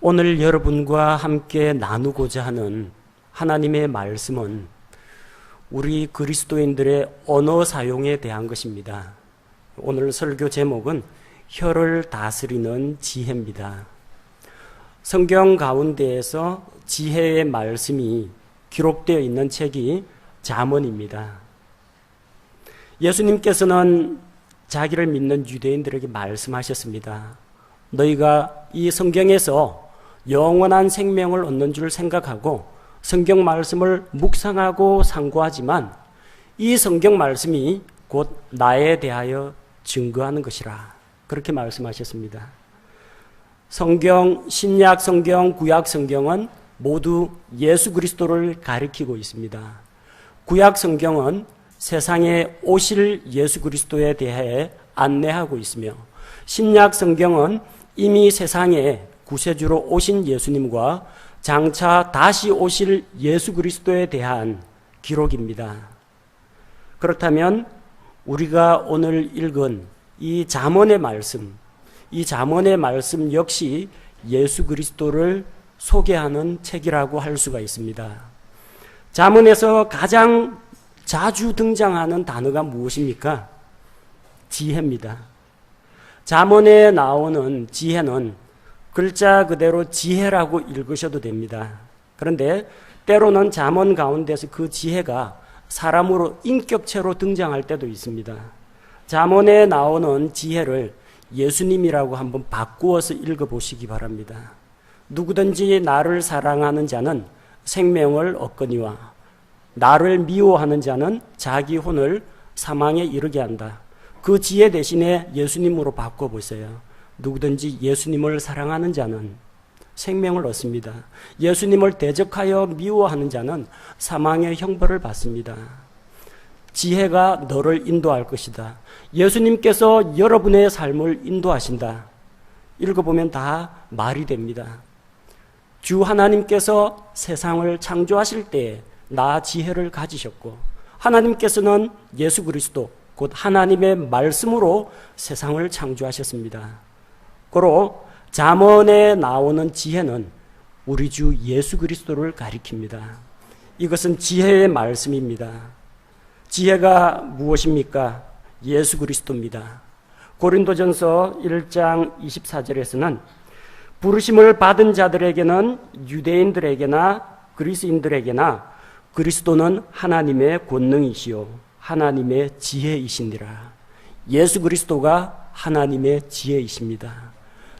오늘 여러분과 함께 나누고자 하는 하나님의 말씀은 우리 그리스도인들의 언어 사용에 대한 것입니다. 오늘 설교 제목은 혀를 다스리는 지혜입니다. 성경 가운데에서 지혜의 말씀이 기록되어 있는 책이 잠언입니다. 예수님께서는 자기를 믿는 유대인들에게 말씀하셨습니다. 너희가 이 성경에서 영원한 생명을 얻는 줄 생각하고 성경 말씀을 묵상하고 상고하지만 이 성경 말씀이 곧 나에 대하여 증거하는 것이라. 그렇게 말씀하셨습니다. 성경, 신약 성경, 구약 성경은 모두 예수 그리스도를 가리키고 있습니다. 구약 성경은 세상에 오실 예수 그리스도에 대해 안내하고 있으며 신약 성경은 이미 세상에 구세주로 오신 예수님과 장차 다시 오실 예수 그리스도에 대한 기록입니다. 그렇다면 우리가 오늘 읽은 이 잠언의 말씀, 이 잠언의 말씀 역시 예수 그리스도를 소개하는 책이라고 할 수가 있습니다. 잠언에서 가장 자주 등장하는 단어가 무엇입니까? 지혜입니다. 잠언에 나오는 지혜는 글자 그대로 지혜라고 읽으셔도 됩니다. 그런데 때로는 잠언 가운데서 그 지혜가 사람으로 인격체로 등장할 때도 있습니다. 잠언에 나오는 지혜를 예수님이라고 한번 바꾸어서 읽어보시기 바랍니다. 누구든지 나를 사랑하는 자는 생명을 얻거니와 나를 미워하는 자는 자기 혼을 사망에 이르게 한다. 그 지혜 대신에 예수님으로 바꿔보세요. 누구든지 예수님을 사랑하는 자는 생명을 얻습니다. 예수님을 대적하여 미워하는 자는 사망의 형벌을 받습니다. 지혜가 너를 인도할 것이다. 예수님께서 여러분의 삶을 인도하신다. 읽어보면 다 말이 됩니다. 주 하나님께서 세상을 창조하실 때에 나 지혜를 가지셨고 하나님께서는 예수 그리스도 곧 하나님의 말씀으로 세상을 창조하셨습니다. 고로 잠언에 나오는 지혜는 우리 주 예수 그리스도를 가리킵니다. 이것은 지혜의 말씀입니다. 지혜가 무엇입니까? 예수 그리스도입니다. 고린도전서 1장 24절에서는 부르심을 받은 자들에게는 유대인들에게나 그리스인들에게나 그리스도는 하나님의 권능이시요 하나님의 지혜이시니라. 예수 그리스도가 하나님의 지혜이십니다.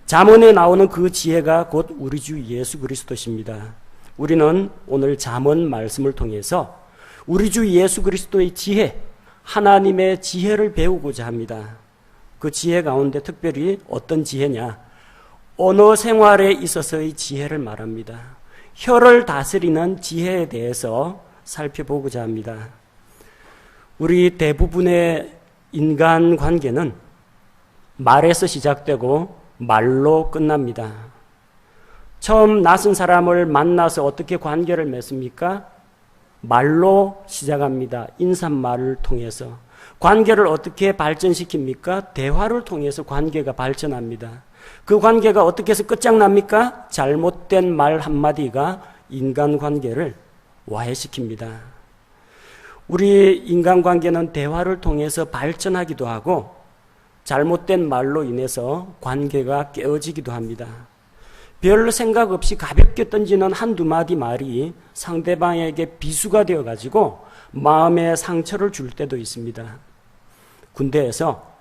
잠언에 나오는 그 지혜가 곧 우리 주 예수 그리스도십니다. 우리는 오늘 잠언 말씀을 통해서 우리 주 예수 그리스도의 지혜, 하나님의 지혜를 배우고자 합니다. 그 지혜 가운데 특별히 어떤 지혜냐? 언어 생활에 있어서의 지혜를 말합니다. 혀를 다스리는 지혜에 대해서 살펴보고자 합니다. 우리 대부분의 인간 관계는 말에서 시작되고 말로 끝납니다. 처음 낯선 사람을 만나서 어떻게 관계를 맺습니까? 말로 시작합니다. 인사말을 통해서. 관계를 어떻게 발전시킵니까? 대화를 통해서 관계가 발전합니다. 그 관계가 어떻게 해서 끝장납니까? 잘못된 말 한마디가 인간관계를 와해시킵니다. 우리 인간관계는 대화를 통해서 발전하기도 하고 잘못된 말로 인해서 관계가 깨어지기도 합니다. 별 생각 없이 가볍게 던지는 한두 마디 말이 상대방에게 비수가 되어가지고 마음에 상처를 줄 때도 있습니다. 군대에서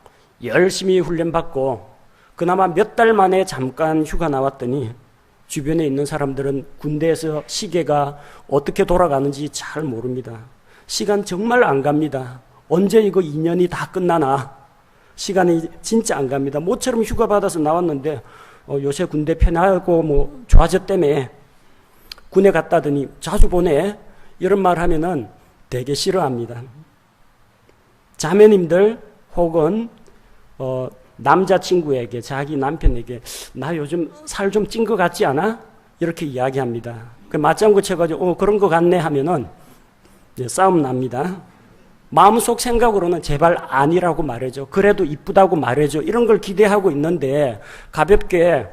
열심히 훈련받고 그나마 몇 달 만에 잠깐 휴가 나왔더니 주변에 있는 사람들은 군대에서 시계가 어떻게 돌아가는지 잘 모릅니다. 시간 정말 안 갑니다. 언제 이거 2년이 다 끝나나? 시간이 진짜 안 갑니다. 모처럼 휴가 받아서 나왔는데 요새 군대 편하고 좋아졌다며 군에 갔다더니 자주 보내 이런 말 하면은 되게 싫어합니다. 자매님들 혹은 남자친구에게 자기 남편에게 나 요즘 살 좀 찐 것 같지 않아? 이렇게 이야기합니다. 그 맞장구 쳐가지고 그런 것 같네 하면은 싸움 납니다. 마음속 생각으로는 제발 아니라고 말해줘. 그래도 이쁘다고 말해줘. 이런 걸 기대하고 있는데 가볍게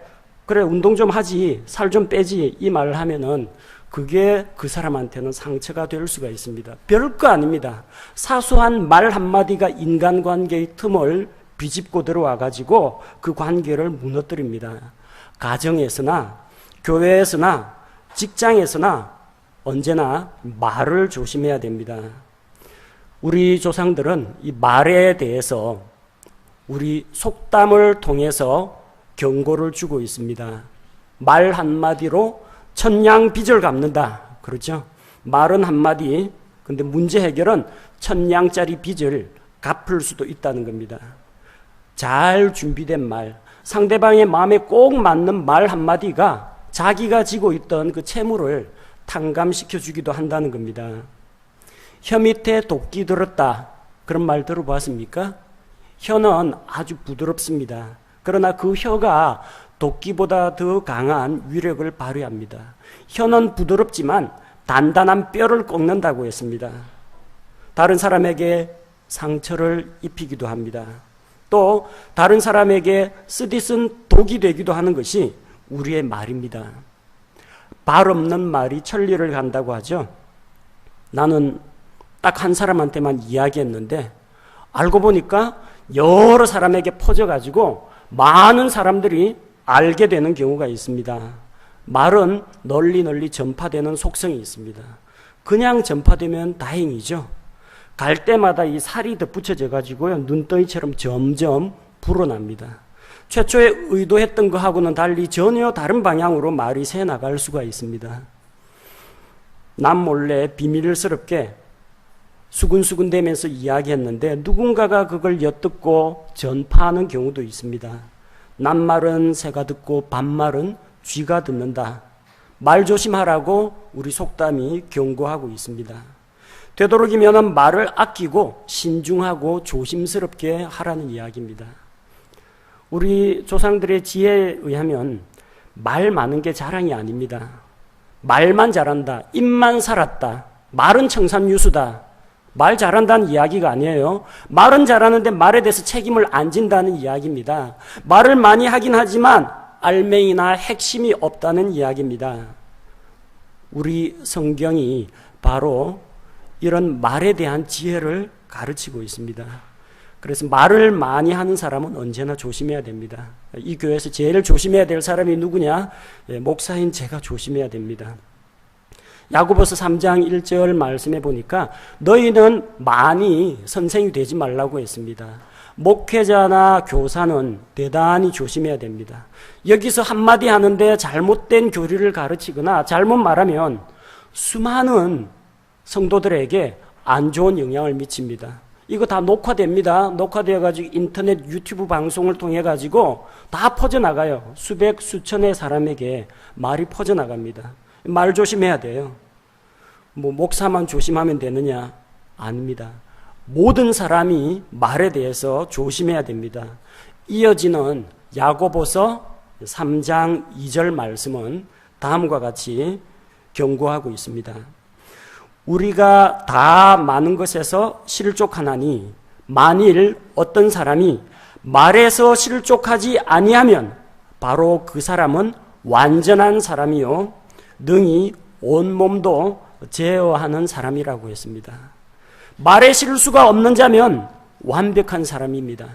그래, 운동 좀 하지, 살 좀 빼지, 이 말을 하면은 그게 그 사람한테는 상처가 될 수가 있습니다. 별거 아닙니다. 사소한 말 한마디가 인간관계의 틈을 비집고 들어와가지고 그 관계를 무너뜨립니다. 가정에서나 교회에서나 직장에서나 언제나 말을 조심해야 됩니다. 우리 조상들은 이 말에 대해서 우리 속담을 통해서 경고를 주고 있습니다. 말 한마디로 천냥빚을 갚는다. 그렇죠? 말은 한마디, 근데 문제 해결은 천냥짜리 빚을 갚을 수도 있다는 겁니다. 잘 준비된 말, 상대방의 마음에 꼭 맞는 말 한마디가 자기가 지고 있던 그 채무를 탕감시켜 주기도 한다는 겁니다. 혀 밑에 도끼 들었다. 그런 말 들어보았습니까? 혀는 아주 부드럽습니다. 그러나 그 혀가 도끼보다 더 강한 위력을 발휘합니다. 혀는 부드럽지만 단단한 뼈를 꺾는다고 했습니다. 다른 사람에게 상처를 입히기도 합니다. 또 다른 사람에게 쓰디쓴 독이 되기도 하는 것이 우리의 말입니다. 발 없는 말이 천리를 간다고 하죠. 나는 딱 한 사람한테만 이야기했는데 알고 보니까 여러 사람에게 퍼져가지고 많은 사람들이 알게 되는 경우가 있습니다. 말은 널리 전파되는 속성이 있습니다. 그냥 전파되면 다행이죠. 갈 때마다 이 살이 덧붙여져 가지고요, 눈덩이처럼 점점 불어납니다. 최초에 의도했던 것하고는 달리 전혀 다른 방향으로 말이 새나갈 수가 있습니다. 남몰래 비밀스럽게 수근수근대면서 이야기했는데 누군가가 그걸 엿듣고 전파하는 경우도 있습니다. 남말은 새가 듣고 반말은 쥐가 듣는다. 말 조심하라고 우리 속담이 경고하고 있습니다. 되도록이면 말을 아끼고 신중하고 조심스럽게 하라는 이야기입니다. 우리 조상들의 지혜에 의하면 말 많은 게 자랑이 아닙니다. 말만 잘한다, 입만 살았다, 말은 청산유수다. 말 잘한다는 이야기가 아니에요. 말은 잘하는데 말에 대해서 책임을 안 진다는 이야기입니다. 말을 많이 하긴 하지만 알맹이나 핵심이 없다는 이야기입니다. 우리 성경이 바로 이런 말에 대한 지혜를 가르치고 있습니다. 그래서 말을 많이 하는 사람은 언제나 조심해야 됩니다. 이 교회에서 제일 조심해야 될 사람이 누구냐? 목사인 제가 조심해야 됩니다. 야고보서 3장 1절 말씀해 보니까 너희는 많이 선생이 되지 말라고 했습니다. 목회자나 교사는 대단히 조심해야 됩니다. 여기서 한마디 하는데 잘못된 교리를 가르치거나 잘못 말하면 수많은 성도들에게 안 좋은 영향을 미칩니다. 이거 다 녹화됩니다. 녹화되어가지고 인터넷 유튜브 방송을 통해가지고 다 퍼져나가요. 수백, 수천의 사람에게 말이 퍼져나갑니다. 말 조심해야 돼요. 목사만 조심하면 되느냐? 아닙니다. 모든 사람이 말에 대해서 조심해야 됩니다. 이어지는 야고보서 3장 2절 말씀은 다음과 같이 경고하고 있습니다. 우리가 다 많은 것에서 실족하나니 만일 어떤 사람이 말에서 실족하지 아니하면 바로 그 사람은 완전한 사람이요 능히 온몸도 제어하는 사람이라고 했습니다. 말에 실수가 없는 자면 완벽한 사람입니다.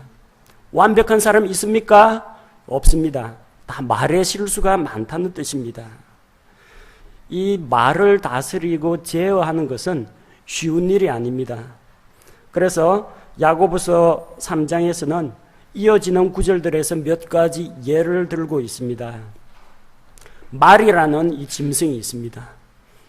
완벽한 사람 있습니까? 없습니다. 다 말에 실수가 많다는 뜻입니다. 이 말을 다스리고 제어하는 것은 쉬운 일이 아닙니다. 그래서 야고보서 3장에서는 이어지는 구절들에서 몇 가지 예를 들고 있습니다. 말이라는 이 짐승이 있습니다.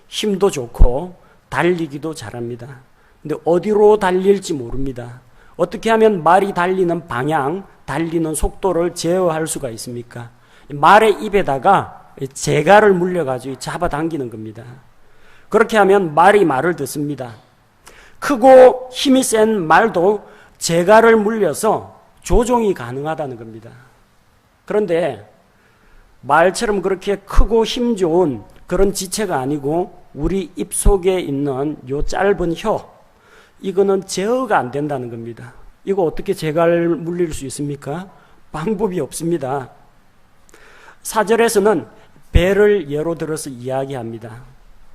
힘도 좋고 달리기도 잘합니다. 근데 어디로 달릴지 모릅니다. 어떻게 하면 말이 달리는 방향, 달리는 속도를 제어할 수가 있습니까? 말의 입에다가 재갈을 물려가지고 잡아당기는 겁니다. 그렇게 하면 말이 말을 듣습니다. 크고 힘이 센 말도 재갈을 물려서 조종이 가능하다는 겁니다. 그런데 말처럼 그렇게 크고 힘 좋은 그런 지체가 아니고 우리 입 속에 있는 요 짧은 혀, 이거는 제어가 안 된다는 겁니다. 이거 어떻게 재갈 물릴 수 있습니까? 방법이 없습니다. 4절에서는 배를 예로 들어서 이야기합니다.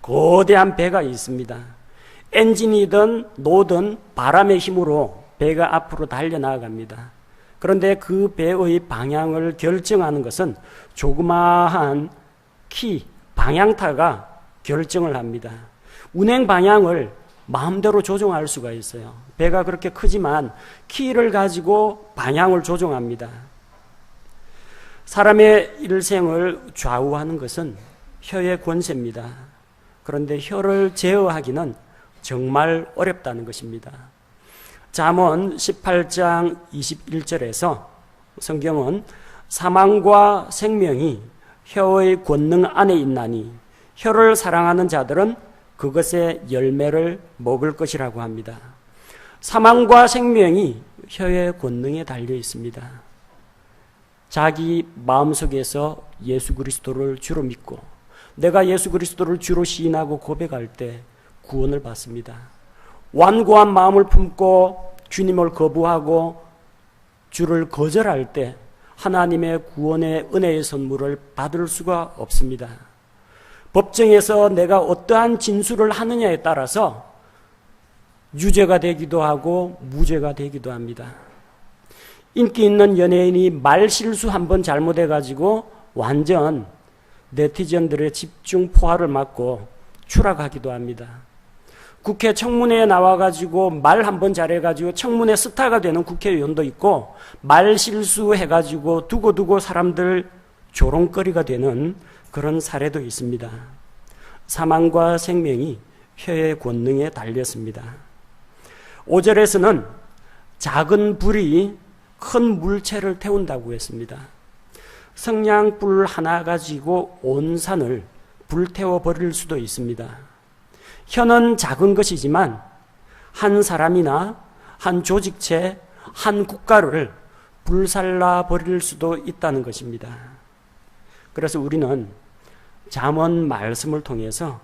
거대한 배가 있습니다. 엔진이든 노든 바람의 힘으로 배가 앞으로 달려나갑니다. 그런데 그 배의 방향을 결정하는 것은 조그마한 키, 방향타가 결정을 합니다. 운행 방향을 마음대로 조종할 수가 있어요. 배가 그렇게 크지만 키를 가지고 방향을 조종합니다. 사람의 일생을 좌우하는 것은 혀의 권세입니다. 그런데 혀를 제어하기는 정말 어렵다는 것입니다. 잠언 18장 21절에서 성경은 사망과 생명이 혀의 권능 안에 있나니 혀를 사랑하는 자들은 그것의 열매를 먹을 것이라고 합니다. 사망과 생명이 혀의 권능에 달려 있습니다. 자기 마음속에서 예수 그리스도를 주로 믿고 내가 예수 그리스도를 주로 시인하고 고백할 때 구원을 받습니다. 완고한 마음을 품고 주님을 거부하고 주를 거절할 때 하나님의 구원의 은혜의 선물을 받을 수가 없습니다. 법정에서 내가 어떠한 진술을 하느냐에 따라서 유죄가 되기도 하고 무죄가 되기도 합니다. 인기 있는 연예인이 말 실수 한 번 잘못해가지고 완전 네티즌들의 집중 포화를 맞고 추락하기도 합니다. 국회 청문회에 나와가지고 말 한 번 잘해가지고 청문회 스타가 되는 국회의원도 있고 말 실수해가지고 두고두고 사람들 조롱거리가 되는 그런 사례도 있습니다. 사망과 생명이 혀의 권능에 달렸습니다. 5절에서는 작은 불이 큰 물체를 태운다고 했습니다. 성냥불 하나 가지고 온 산을 불태워 버릴 수도 있습니다. 혀는 작은 것이지만 한 사람이나 한 조직체, 한 국가를 불살라 버릴 수도 있다는 것입니다. 그래서 우리는 잠언 말씀을 통해서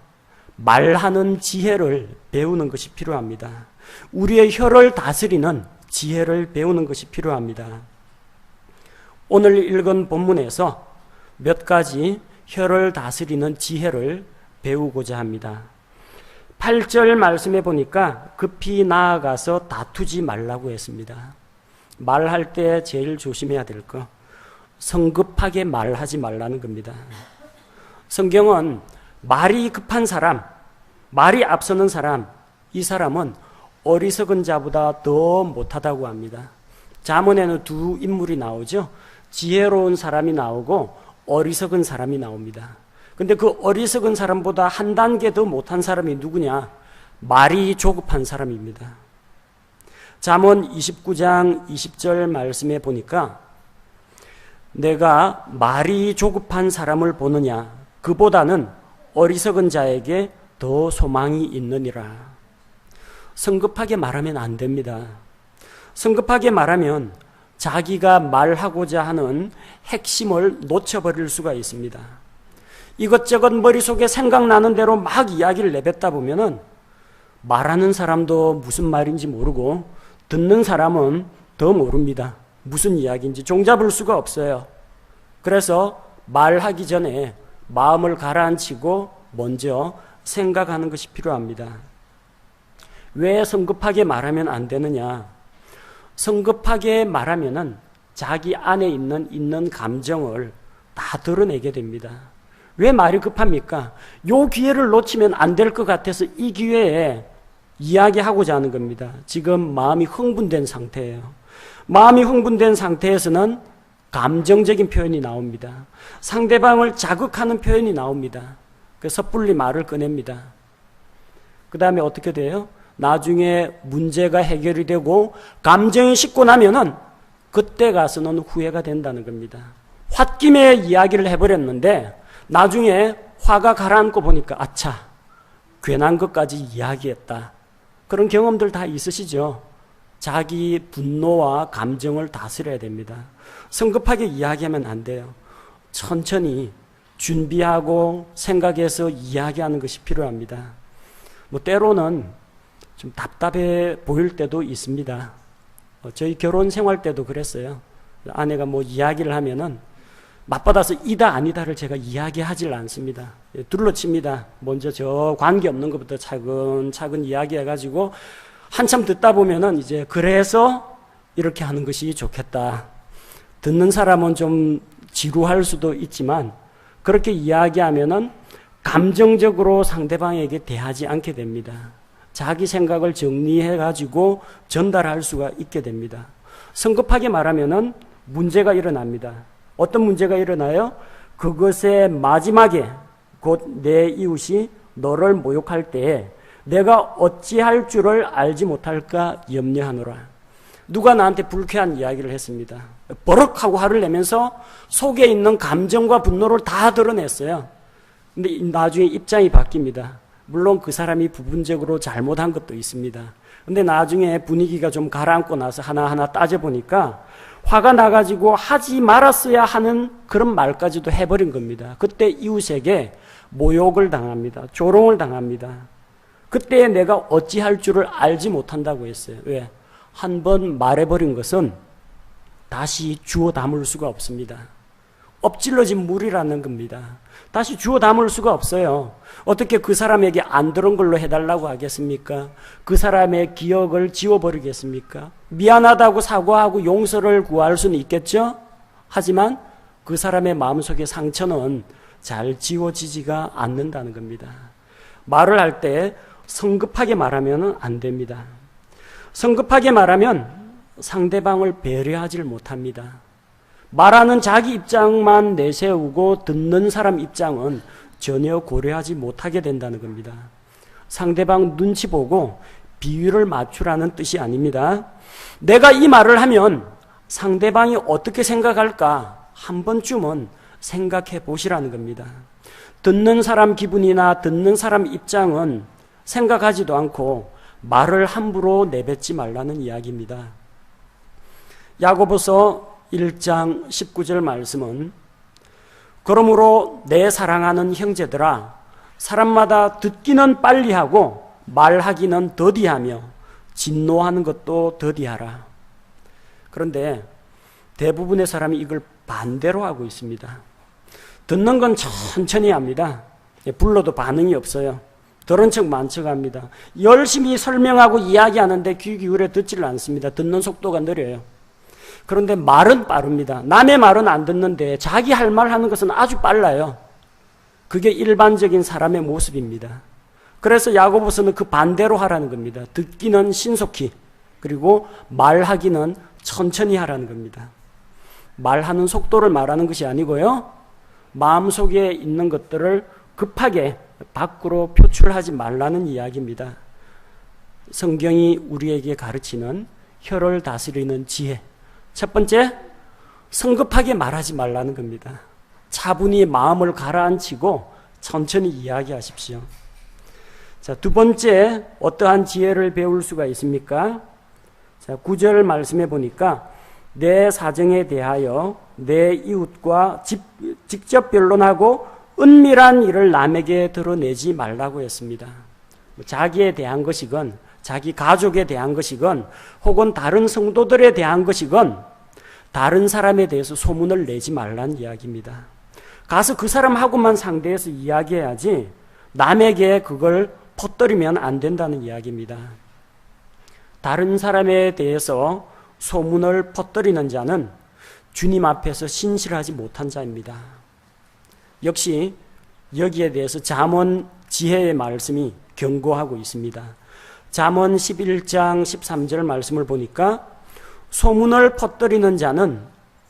말하는 지혜를 배우는 것이 필요합니다. 우리의 혀를 다스리는 지혜를 배우는 것이 필요합니다. 오늘 읽은 본문에서 몇 가지 혀를 다스리는 지혜를 배우고자 합니다. 8절 말씀에 보니까 급히 나아가서 다투지 말라고 했습니다. 말할 때 제일 조심해야 될 거, 성급하게 말하지 말라는 겁니다. 성경은 말이 급한 사람, 말이 앞서는 사람, 이 사람은 어리석은 자보다 더 못하다고 합니다. 잠언에는 두 인물이 나오죠. 지혜로운 사람이 나오고 어리석은 사람이 나옵니다. 근데 그 어리석은 사람보다 한 단계 더 못한 사람이 누구냐? 말이 조급한 사람입니다. 잠언 29장 20절 말씀에 보니까 내가 말이 조급한 사람을 보느냐? 그보다는 어리석은 자에게 더 소망이 있느니라. 성급하게 말하면 안 됩니다. 성급하게 말하면 자기가 말하고자 하는 핵심을 놓쳐버릴 수가 있습니다. 이것저것 머릿속에 생각나는 대로 막 이야기를 내뱉다 보면은 말하는 사람도 무슨 말인지 모르고 듣는 사람은 더 모릅니다. 무슨 이야기인지 종잡을 수가 없어요. 그래서 말하기 전에 마음을 가라앉히고 먼저 생각하는 것이 필요합니다. 왜 성급하게 말하면 안 되느냐? 성급하게 말하면은 자기 안에 있는 감정을 다 드러내게 됩니다. 왜 말이 급합니까? 요 기회를 놓치면 안 될 것 같아서 이 기회에 이야기하고자 하는 겁니다. 지금 마음이 흥분된 상태예요. 마음이 흥분된 상태에서는 감정적인 표현이 나옵니다. 상대방을 자극하는 표현이 나옵니다. 그래서 섣불리 말을 꺼냅니다. 그 다음에 어떻게 돼요? 나중에 문제가 해결이 되고 감정이 식고 나면은 그때 가서는 후회가 된다는 겁니다. 홧김에 이야기를 해버렸는데 나중에 화가 가라앉고 보니까 아차, 괜한 것까지 이야기했다. 그런 경험들 다 있으시죠? 자기 분노와 감정을 다스려야 됩니다. 성급하게 이야기하면 안 돼요. 천천히 준비하고 생각해서 이야기하는 것이 필요합니다. 뭐 때로는 좀 답답해 보일 때도 있습니다. 저희 결혼 생활 때도 그랬어요. 아내가 뭐 이야기를 하면은 맞받아서 이다 아니다를 제가 이야기하질 않습니다. 둘러칩니다. 먼저 저 관계없는 것부터 차근차근 이야기해가지고 한참 듣다 보면은 이제 그래서 이렇게 하는 것이 좋겠다. 듣는 사람은 좀 지루할 수도 있지만 그렇게 이야기하면은 감정적으로 상대방에게 대하지 않게 됩니다. 자기 생각을 정리해가지고 전달할 수가 있게 됩니다. 성급하게 말하면은 문제가 일어납니다. 어떤 문제가 일어나요? 그것의 마지막에 곧 내 이웃이 너를 모욕할 때에 내가 어찌할 줄을 알지 못할까 염려하노라. 누가 나한테 불쾌한 이야기를 했습니다. 버럭하고 화를 내면서 속에 있는 감정과 분노를 다 드러냈어요. 근데 나중에 입장이 바뀝니다. 물론 그 사람이 부분적으로 잘못한 것도 있습니다. 근데 나중에 분위기가 좀 가라앉고 나서 하나하나 따져보니까 화가 나가지고 하지 말았어야 하는 그런 말까지도 해버린 겁니다. 그때 이웃에게 모욕을 당합니다. 조롱을 당합니다. 그때 내가 어찌할 줄을 알지 못한다고 했어요. 왜? 한 번 말해버린 것은 다시 주워 담을 수가 없습니다. 엎질러진 물이라는 겁니다. 다시 주워 담을 수가 없어요. 어떻게 그 사람에게 안 들은 걸로 해달라고 하겠습니까? 그 사람의 기억을 지워버리겠습니까? 미안하다고 사과하고 용서를 구할 수는 있겠죠? 하지만 그 사람의 마음속의 상처는 잘 지워지지가 않는다는 겁니다. 말을 할 때 성급하게 말하면 안 됩니다. 성급하게 말하면 상대방을 배려하지 못합니다. 말하는 자기 입장만 내세우고 듣는 사람 입장은 전혀 고려하지 못하게 된다는 겁니다. 상대방 눈치 보고 비율을 맞추라는 뜻이 아닙니다. 내가 이 말을 하면 상대방이 어떻게 생각할까 한 번쯤은 생각해 보시라는 겁니다. 듣는 사람 기분이나 듣는 사람 입장은 생각하지도 않고 말을 함부로 내뱉지 말라는 이야기입니다. 야고보서 1장 19절 말씀은 그러므로 내 사랑하는 형제들아 사람마다 듣기는 빨리 하고 말하기는 더디하며 진노하는 것도 더디하라. 그런데 대부분의 사람이 이걸 반대로 하고 있습니다. 듣는 건 천천히 합니다. 불러도 반응이 없어요. 들은 척 만척 합니다. 열심히 설명하고 이야기하는데 귀 기울여 듣지를 않습니다. 듣는 속도가 느려요. 그런데 말은 빠릅니다. 남의 말은 안 듣는데 자기 할 말 하는 것은 아주 빨라요. 그게 일반적인 사람의 모습입니다. 그래서 야고보서는 그 반대로 하라는 겁니다. 듣기는 신속히, 그리고 말하기는 천천히 하라는 겁니다. 말하는 속도를 말하는 것이 아니고요. 마음속에 있는 것들을 급하게 밖으로 표출하지 말라는 이야기입니다. 성경이 우리에게 가르치는 혀를 다스리는 지혜. 첫 번째, 성급하게 말하지 말라는 겁니다. 차분히 마음을 가라앉히고 천천히 이야기하십시오. 자, 두 번째, 어떠한 지혜를 배울 수가 있습니까? 자, 9절 말씀해 보니까 내 사정에 대하여 내 이웃과 직접 변론하고 은밀한 일을 남에게 드러내지 말라고 했습니다. 자기에 대한 것이건 자기 가족에 대한 것이건 혹은 다른 성도들에 대한 것이건 다른 사람에 대해서 소문을 내지 말라는 이야기입니다. 가서 그 사람하고만 상대해서 이야기해야지 남에게 그걸 퍼뜨리면 안 된다는 이야기입니다. 다른 사람에 대해서 소문을 퍼뜨리는 자는 주님 앞에서 신실하지 못한 자입니다. 역시 여기에 대해서 잠언 지혜의 말씀이 경고하고 있습니다. 잠언 11장 13절 말씀을 보니까 소문을 퍼뜨리는 자는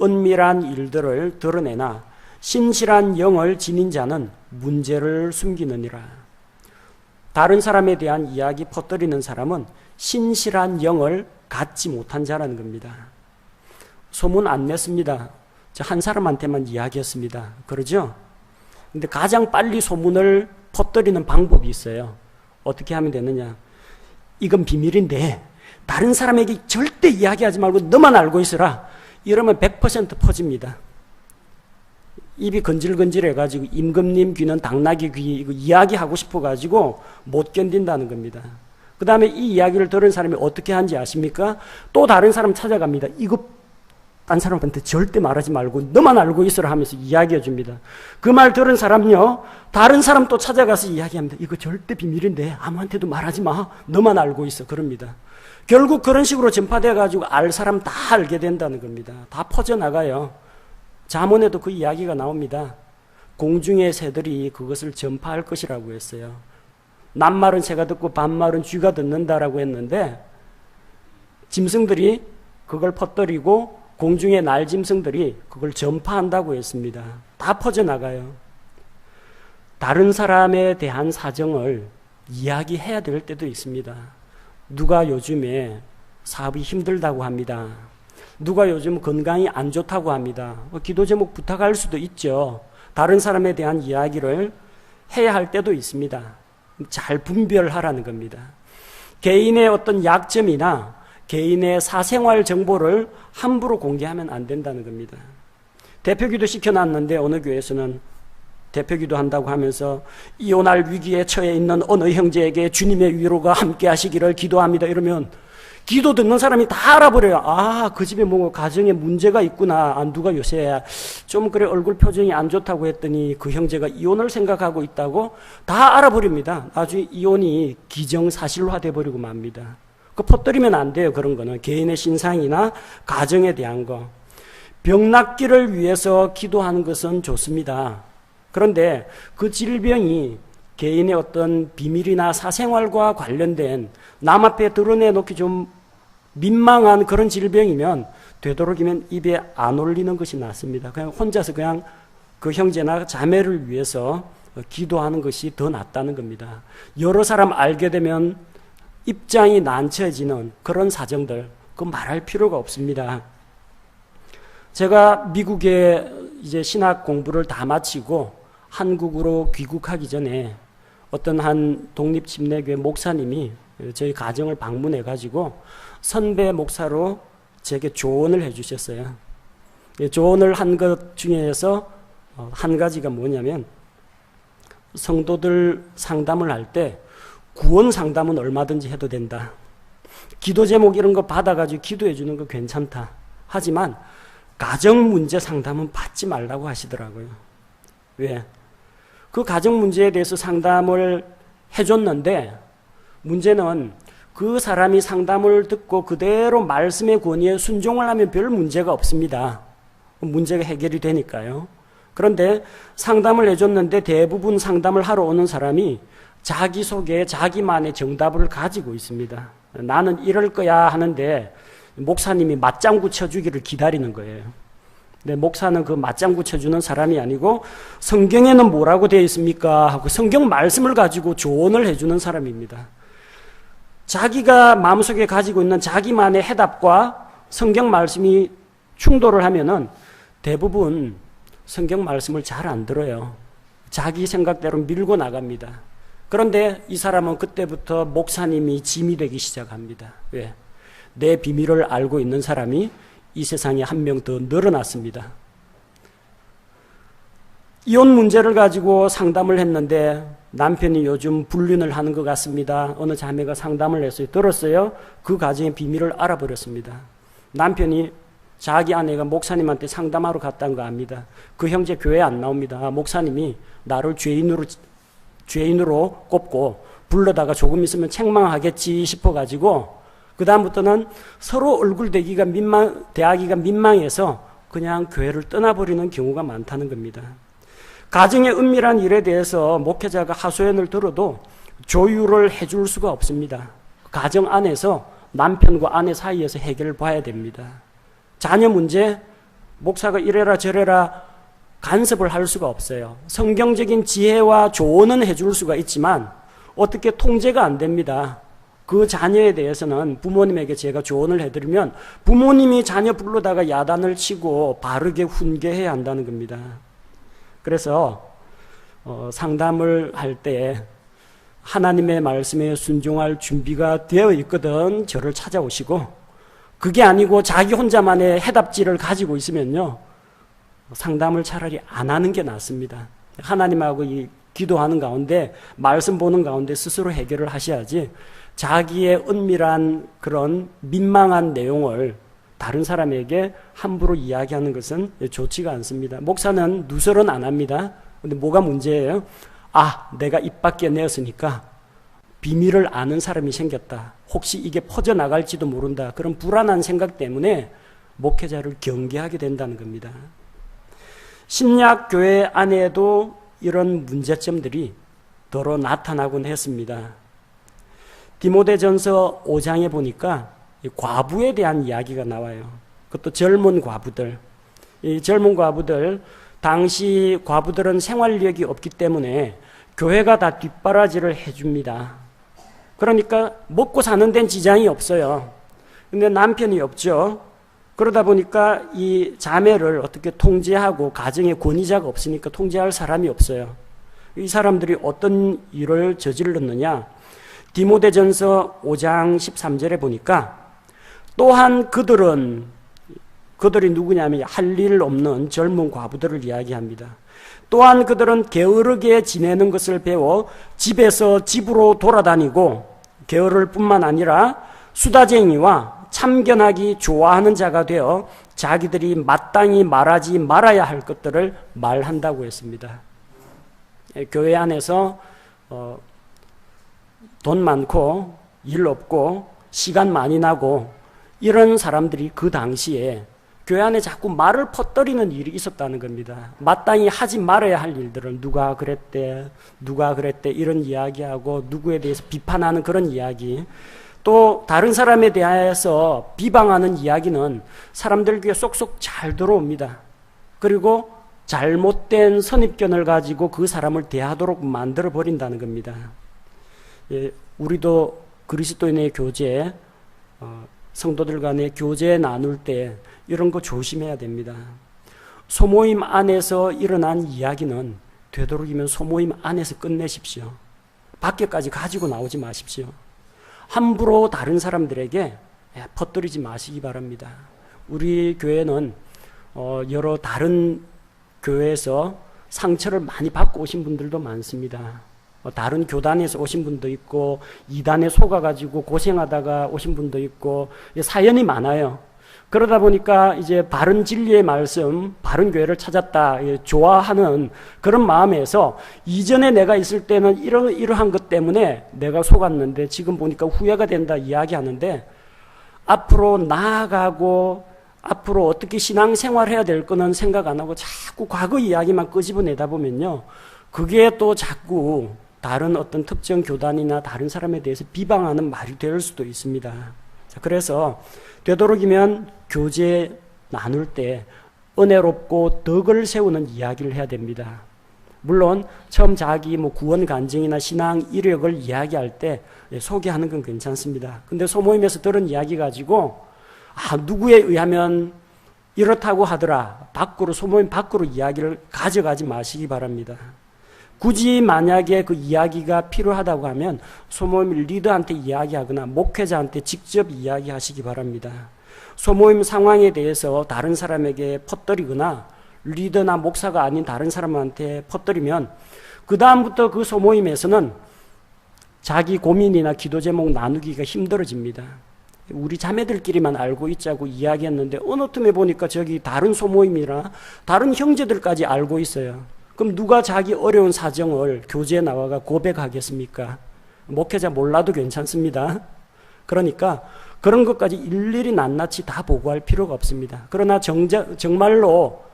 은밀한 일들을 드러내나 신실한 영을 지닌 자는 문제를 숨기느니라. 다른 사람에 대한 이야기 퍼뜨리는 사람은 신실한 영을 갖지 못한 자라는 겁니다. 소문 안 냈습니다. 저 한 사람한테만 이야기했습니다. 그러죠? 근데 가장 빨리 소문을 퍼뜨리는 방법이 있어요. 어떻게 하면 되느냐? 이건 비밀인데 다른 사람에게 절대 이야기하지 말고 너만 알고 있어라. 이러면 100% 퍼집니다. 입이 건질건질해가지고 임금님 귀는 당나귀 귀 이거 이야기하고 싶어가지고 못 견딘다는 겁니다. 그 다음에 이 이야기를 들은 사람이 어떻게 하는지 아십니까? 또 다른 사람 찾아갑니다. 이거 딴 사람한테 절대 말하지 말고 너만 알고 있으라 하면서 이야기해 줍니다. 그 말 들은 사람요, 다른 사람 또 찾아가서 이야기합니다. 이거 절대 비밀인데 아무한테도 말하지 마. 너만 알고 있어. 그럽니다. 결국 그런 식으로 전파돼 가지고 알 사람 다 알게 된다는 겁니다. 다 퍼져나가요. 잠언에도 그 이야기가 나옵니다. 공중의 새들이 그것을 전파할 것이라고 했어요. 낱말은 새가 듣고 반말은 쥐가 듣는다라고 했는데 짐승들이 그걸 퍼뜨리고 공중의 날짐승들이 그걸 전파한다고 했습니다. 다 퍼져나가요. 다른 사람에 대한 사정을 이야기해야 될 때도 있습니다. 누가 요즘에 사업이 힘들다고 합니다. 누가 요즘 건강이 안 좋다고 합니다. 기도 제목 부탁할 수도 있죠. 다른 사람에 대한 이야기를 해야 할 때도 있습니다. 잘 분별하라는 겁니다. 개인의 어떤 약점이나 개인의 사생활 정보를 함부로 공개하면 안 된다는 겁니다. 대표기도 시켜놨는데 어느 교회에서는 대표기도 한다고 하면서 이혼할 위기에 처해 있는 어느 형제에게 주님의 위로가 함께 하시기를 기도합니다. 이러면 기도 듣는 사람이 다 알아버려요. 아, 그 집에 뭐 가정에 문제가 있구나. 아, 누가 요새 좀 그래 얼굴 표정이 안 좋다고 했더니 그 형제가 이혼을 생각하고 있다고 다 알아버립니다. 나중에 이혼이 기정사실화 돼버리고 맙니다. 그 퍼뜨리면 안 돼요. 그런 거는 개인의 신상이나 가정에 대한 거. 병 낫기를 위해서 기도하는 것은 좋습니다. 그런데 그 질병이 개인의 어떤 비밀이나 사생활과 관련된 남 앞에 드러내놓기 좀 민망한 그런 질병이면 되도록이면 입에 안 올리는 것이 낫습니다. 그냥 혼자서 그냥 그 형제나 자매를 위해서 기도하는 것이 더 낫다는 겁니다. 여러 사람 알게 되면 입장이 난처해지는 그런 사정들, 그거 말할 필요가 없습니다. 제가 미국에 이제 신학 공부를 다 마치고 한국으로 귀국하기 전에 어떤 한 독립침례교회 목사님이 저희 가정을 방문해 가지고 선배 목사로 제게 조언을 해 주셨어요. 조언을 한 것 중에서 한 가지가 뭐냐면 성도들 상담을 할 때 구원 상담은 얼마든지 해도 된다. 기도 제목 이런 거 받아가지고 기도해 주는 거 괜찮다. 하지만 가정 문제 상담은 받지 말라고 하시더라고요. 왜? 그 가정 문제에 대해서 상담을 해줬는데 문제는 그 사람이 상담을 듣고 그대로 말씀의 권위에 순종을 하면 별 문제가 없습니다. 문제가 해결이 되니까요. 그런데 상담을 해줬는데 대부분 상담을 하러 오는 사람이 자기 속에 자기만의 정답을 가지고 있습니다. 나는 이럴 거야 하는데 목사님이 맞장구 쳐주기를 기다리는 거예요. 근데 목사는 그 맞장구 쳐주는 사람이 아니고 성경에는 뭐라고 되어 있습니까? 하고 성경 말씀을 가지고 조언을 해주는 사람입니다. 자기가 마음속에 가지고 있는 자기만의 해답과 성경 말씀이 충돌을 하면은 대부분 성경 말씀을 잘 안 들어요. 자기 생각대로 밀고 나갑니다. 그런데 이 사람은 그때부터 목사님이 짐이 되기 시작합니다. 왜? 내 비밀을 알고 있는 사람이 이 세상에 한 명 더 늘어났습니다. 이혼 문제를 가지고 상담을 했는데 남편이 요즘 불륜을 하는 것 같습니다. 어느 자매가 상담을 했어요. 들었어요. 그 가정의 비밀을 알아버렸습니다. 남편이 자기 아내가 목사님한테 상담하러 갔다는 거 압니다. 그 형제 교회에 안 나옵니다. 목사님이 나를 죄인으로 꼽고 불러다가 조금 있으면 책망하겠지 싶어가지고 그 다음부터는 서로 얼굴 대하기가 민망해서 그냥 교회를 떠나버리는 경우가 많다는 겁니다. 가정의 은밀한 일에 대해서 목회자가 하소연을 들어도 조율을 해줄 수가 없습니다. 가정 안에서 남편과 아내 사이에서 해결을 봐야 됩니다. 자녀 문제, 목사가 이래라 저래라 간섭을 할 수가 없어요. 성경적인 지혜와 조언은 해줄 수가 있지만 어떻게 통제가 안 됩니다. 그 자녀에 대해서는 부모님에게 제가 조언을 해드리면 부모님이 자녀 불러다가 야단을 치고 바르게 훈계해야 한다는 겁니다. 그래서 상담을 할 때 하나님의 말씀에 순종할 준비가 되어 있거든 저를 찾아오시고 그게 아니고 자기 혼자만의 해답지를 가지고 있으면요 상담을 차라리 안 하는 게 낫습니다. 하나님하고 이 기도하는 가운데 말씀 보는 가운데 스스로 해결을 하셔야지 자기의 은밀한 그런 민망한 내용을 다른 사람에게 함부로 이야기하는 것은 좋지가 않습니다. 목사는 누설은 안 합니다. 근데 뭐가 문제예요? 내가 입 밖에 내었으니까 비밀을 아는 사람이 생겼다. 혹시 이게 퍼져나갈지도 모른다. 그런 불안한 생각 때문에 목회자를 경계하게 된다는 겁니다. 신약교회 안에도 이런 문제점들이 더러 나타나곤 했습니다. 디모데전서 5장에 보니까 과부에 대한 이야기가 나와요. 그것도 젊은 과부들. 이 젊은 과부들, 당시 과부들은 생활력이 없기 때문에 교회가 다 뒷바라지를 해줍니다. 그러니까 먹고 사는 데는 지장이 없어요. 근데 남편이 없죠. 그러다 보니까 이 자매를 어떻게 통제하고 가정에 권위자가 없으니까 통제할 사람이 없어요. 이 사람들이 어떤 일을 저질렀느냐? 디모데전서 5장 13절에 보니까 또한 그들이 누구냐면 할 일 없는 젊은 과부들을 이야기합니다. 또한 그들은 게으르게 지내는 것을 배워 집에서 집으로 돌아다니고 게으를 뿐만 아니라 수다쟁이와 참견하기 좋아하는 자가 되어 자기들이 마땅히 말하지 말아야 할 것들을 말한다고 했습니다. 교회 안에서 돈 많고 일 없고 시간 많이 나고 이런 사람들이 그 당시에 교회 안에 자꾸 말을 퍼뜨리는 일이 있었다는 겁니다. 마땅히 하지 말아야 할 일들을 누가 그랬대 이런 이야기하고 누구에 대해서 비판하는 그런 이야기, 또 다른 사람에 대해서 비방하는 이야기는 사람들 귀에 쏙쏙 잘 들어옵니다. 그리고 잘못된 선입견을 가지고 그 사람을 대하도록 만들어 버린다는 겁니다. 우리도 그리스도인의 교제, 성도들 간의 교제 나눌 때 이런 거 조심해야 됩니다. 소모임 안에서 일어난 이야기는 되도록이면 소모임 안에서 끝내십시오. 밖에까지 가지고 나오지 마십시오. 함부로 다른 사람들에게 퍼뜨리지 마시기 바랍니다. 우리 교회는 여러 다른 교회에서 상처를 많이 받고 오신 분들도 많습니다. 다른 교단에서 오신 분도 있고 이단에 속아가지고 고생하다가 오신 분도 있고 사연이 많아요. 그러다 보니까 이제 바른 진리의 말씀, 바른 교회를 찾았다, 좋아하는 그런 마음에서 이전에 내가 있을 때는 이러한 것 때문에 내가 속았는데 지금 보니까 후회가 된다 이야기하는데, 앞으로 나아가고 앞으로 어떻게 신앙생활해야 될 거는 생각 안 하고 자꾸 과거 이야기만 끄집어내다 보면요, 그게 또 자꾸 다른 어떤 특정 교단이나 다른 사람에 대해서 비방하는 말이 될 수도 있습니다. 그래서 되도록이면 교제 나눌 때 은혜롭고 덕을 세우는 이야기를 해야 됩니다. 물론 처음 자기 구원 간증이나 신앙 이력을 이야기할 때 소개하는 건 괜찮습니다. 근데 소모임에서 들은 이야기 가지고 누구에 의하면 이렇다고 하더라, 소모임 밖으로 이야기를 가져가지 마시기 바랍니다. 굳이 만약에 그 이야기가 필요하다고 하면 소모임 리더한테 이야기하거나 목회자한테 직접 이야기하시기 바랍니다. 소모임 상황에 대해서 다른 사람에게 퍼뜨리거나 리더나 목사가 아닌 다른 사람한테 퍼뜨리면 그 다음부터 그 소모임에서는 자기 고민이나 기도 제목 나누기가 힘들어집니다. 우리 자매들끼리만 알고 있자고 이야기했는데 어느 틈에 보니까 저기 다른 소모임이나 다른 형제들까지 알고 있어요. 그럼 누가 자기 어려운 사정을 교제에 나와가 고백하겠습니까? 목회자 몰라도 괜찮습니다. 그러니까 그런 것까지 일일이 낱낱이 다 보고할 필요가 없습니다. 그러나 정말로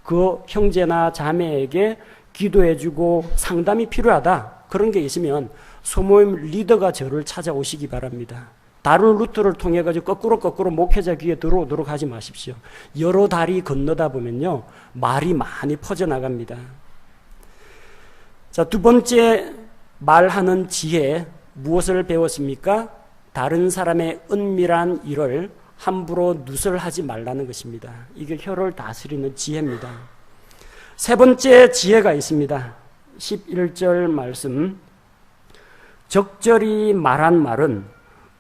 그 형제나 자매에게 기도해주고 상담이 필요하다, 그런 게 있으면 소모임 리더가 저를 찾아오시기 바랍니다. 다른 루트를 통해 가지고 거꾸로 목회자 귀에 들어오도록 하지 마십시오. 여러 다리 건너다 보면요, 말이 많이 퍼져나갑니다. 자, 두 번째 말하는 지혜, 무엇을 배웠습니까? 다른 사람의 은밀한 일을 함부로 누설하지 말라는 것입니다. 이게 혀를 다스리는 지혜입니다. 세 번째 지혜가 있습니다. 11절 말씀. 적절히 말한 말은